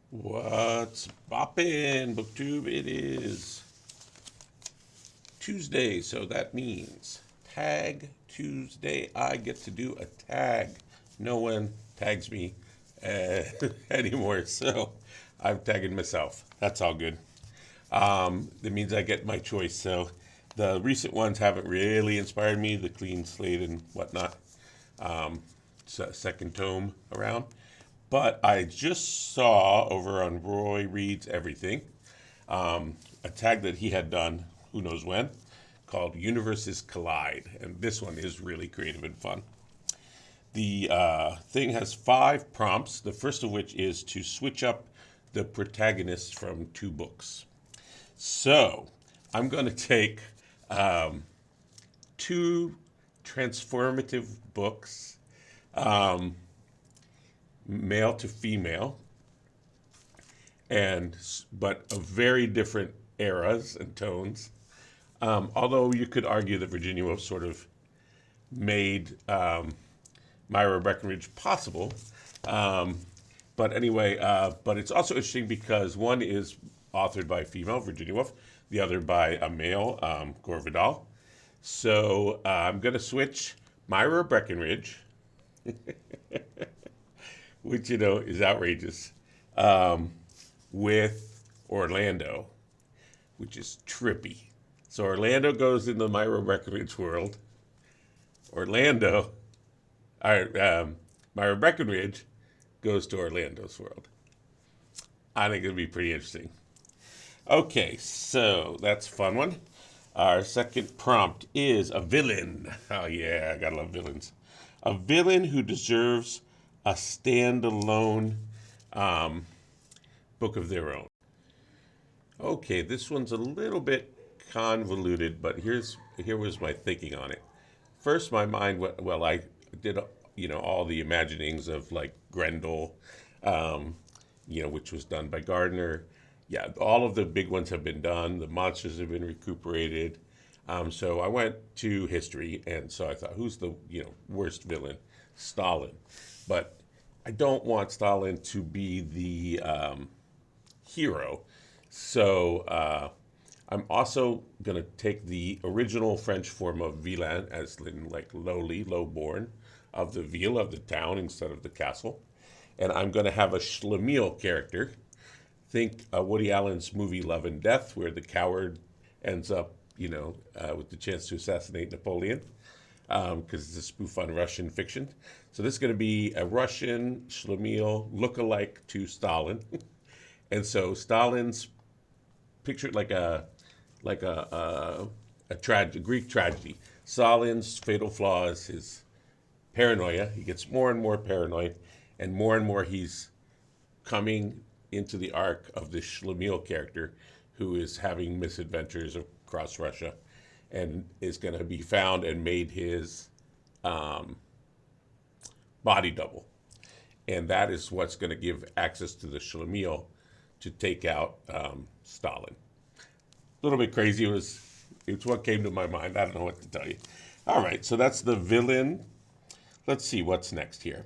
What's boppin', BookTube? It is Tuesday, so that means Tag Tuesday. I get to do a tag. No one tags me uh, anymore, so I'm tagging myself. That's all good. That means I get my choice. So the recent ones haven't really inspired me, the clean slate and whatnot. Second tome around. But I just saw over on Roy Reads Everything a tag that he had done, who knows when, called Universes Collide. And this one is really creative and fun. The thing has 5 prompts, the first of which is to switch up the protagonists from 2 books. So I'm going to take 2 transformative books, male to female, and but of very different eras and tones. Although you could argue that Virginia Woolf sort of made Myra Breckenridge possible. But anyway, but it's also interesting because one is authored by a female, Virginia Woolf, the other by a male, Goer Vidal. So I'm going to switch Myra Breckenridge, which is outrageous, with Orlando, which is trippy. So Orlando goes in the Myra Breckenridge world. Orlando, Myra Breckenridge goes to Orlando's world. I think it'll be pretty interesting. Okay, so that's a fun one. Our second prompt is a villain. Oh yeah, I gotta love villains. A villain who deserves a standalone book of their own. Okay, this one's a little bit convoluted, but here was my thinking on it. First, my mind went, well, I did all the imaginings of like Grendel, which was done by Gardner. Yeah, all of the big ones have been done. The monsters have been recuperated. So I went to history, and so I thought, who's the worst villain? Stalin. But I don't want Stalin to be the hero. So I'm also going to take the original French form of vilain, as in like lowly, lowborn, of the ville, of the town instead of the castle. And I'm going to have a schlemiel character. Think Woody Allen's movie Love and Death, where the coward ends up, with the chance to assassinate Napoleon, because it's a spoof on Russian fiction. So this is going to be a Russian schlemiel look-alike to Stalin. And so Stalin's pictured like a Greek tragedy. Stalin's fatal flaw is his paranoia. He gets more and more paranoid, and more he's coming into the arc of this schlemiel character who is having misadventures across Russia and is going to be found and made his body double. And that is what's going to give access to the schlemiel to take out Stalin. A little bit crazy. It's what came to my mind. I don't know what to tell you. All right, so that's the villain. Let's see what's next here.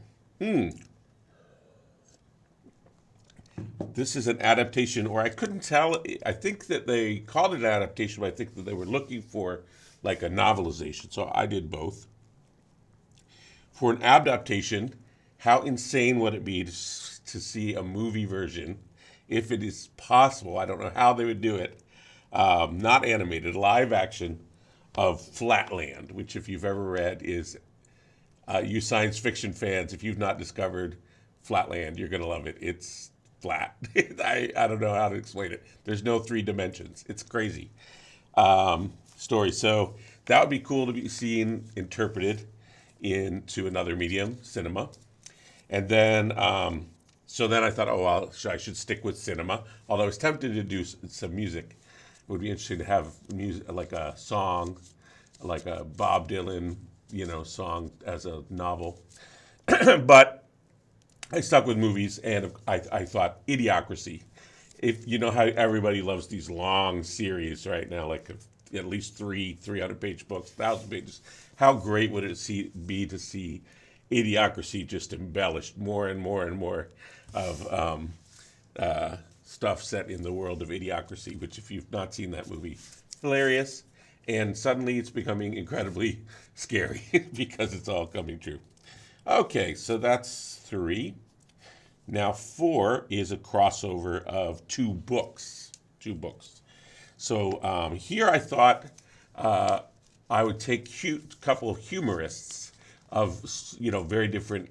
This is an adaptation, or I couldn't tell. I think that they called it an adaptation, but I think that they were looking for like a novelization. So I did both. For an adaptation, how insane would it be to see a movie version, if it is possible? I don't know how they would do it. Not animated, live action of Flatland, which, if you've ever read, is you science fiction fans, if you've not discovered Flatland, you're going to love it. It's flat. I don't know how to explain it. There's no 3 dimensions. It's crazy story. So that would be cool to be seen interpreted into another medium, cinema. And then, so then I thought, oh, well, I should stick with cinema. Although I was tempted to do some music. It would be interesting to have music, like a song, like a Bob Dylan, song as a novel. But I stuck with movies, and I thought Idiocracy. If you know how everybody loves these long series right now, like at least 300-page books, 1,000 pages. How great would it be to see Idiocracy just embellished more and more and more of stuff set in the world of Idiocracy, which if you've not seen that movie, hilarious. And suddenly it's becoming incredibly scary because it's all coming true. Okay, so that's 3. Now 4 is a crossover of 2 books. 2 books. So here I thought I would take a couple of humorists of very different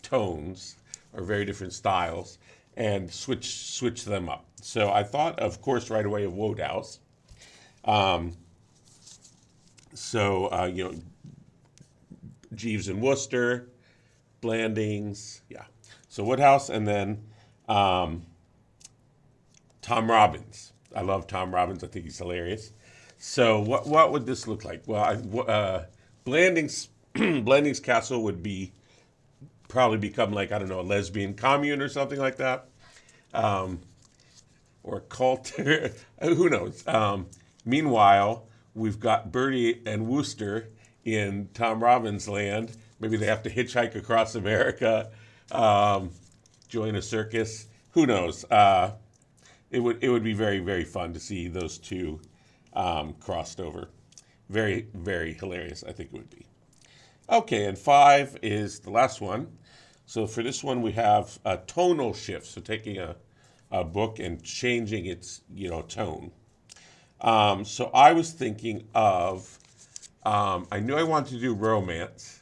tones or very different styles and switch them up. So I thought, of course, right away of Wodehouse. Jeeves and Wooster, Blandings, yeah. So Wodehouse, and then Tom Robbins. I love Tom Robbins. I think he's hilarious. So what would this look like? Well, Blandings Blandings Castle would probably become like, I don't know, a lesbian commune or something like that, or a cult. Who knows? Meanwhile, we've got Bertie and Wooster in Tom Robbins land. Maybe they have to hitchhike across America, join a circus. Who knows? It would be very, very fun to see those two crossed over. Very, very hilarious, I think it would be. Okay, and 5 is the last one. So for this one, we have a tonal shift. So taking a book and changing its tone. So I was thinking of, I knew I wanted to do romance,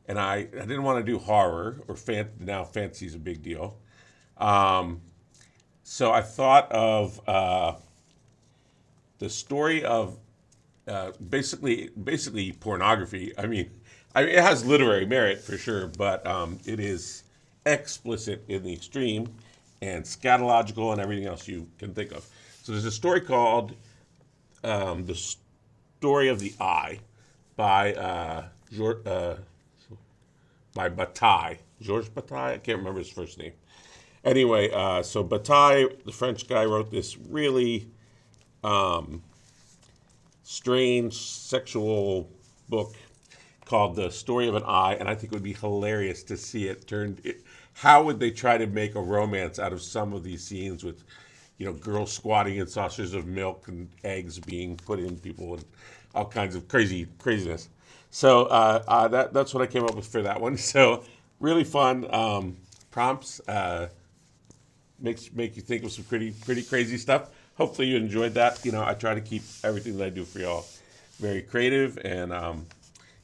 and I didn't want to do horror, or now fantasy's a big deal. So I thought of the story of basically pornography. I mean, it has literary merit for sure, but it is explicit in the extreme and scatological and everything else you can think of. So there's a story called The Story of the Eye by Bataille. Georges Bataille? I can't remember his first name. Anyway, so Bataille, the French guy, wrote this really strange sexual book called The Story of an Eye, and I think it would be hilarious to see it turned. How would they try to make a romance out of some of these scenes with, girls squatting in saucers of milk and eggs being put in people and all kinds of craziness. So that's what I came up with for that one. So really fun prompts. Make you think of some pretty crazy stuff. Hopefully you enjoyed that. I try to keep everything that I do for y'all very creative, and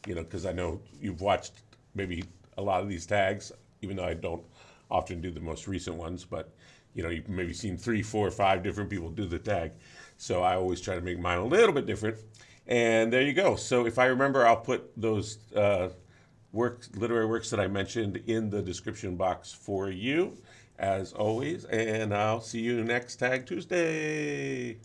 because I know you've watched maybe a lot of these tags, even though I don't often do the most recent ones, but you've maybe seen 3, 4, 5 different people do the tag. So I always try to make mine a little bit different. And there you go. So if I remember, I'll put those literary works that I mentioned in the description box for you, as always. And I'll see you next Tag Tuesday.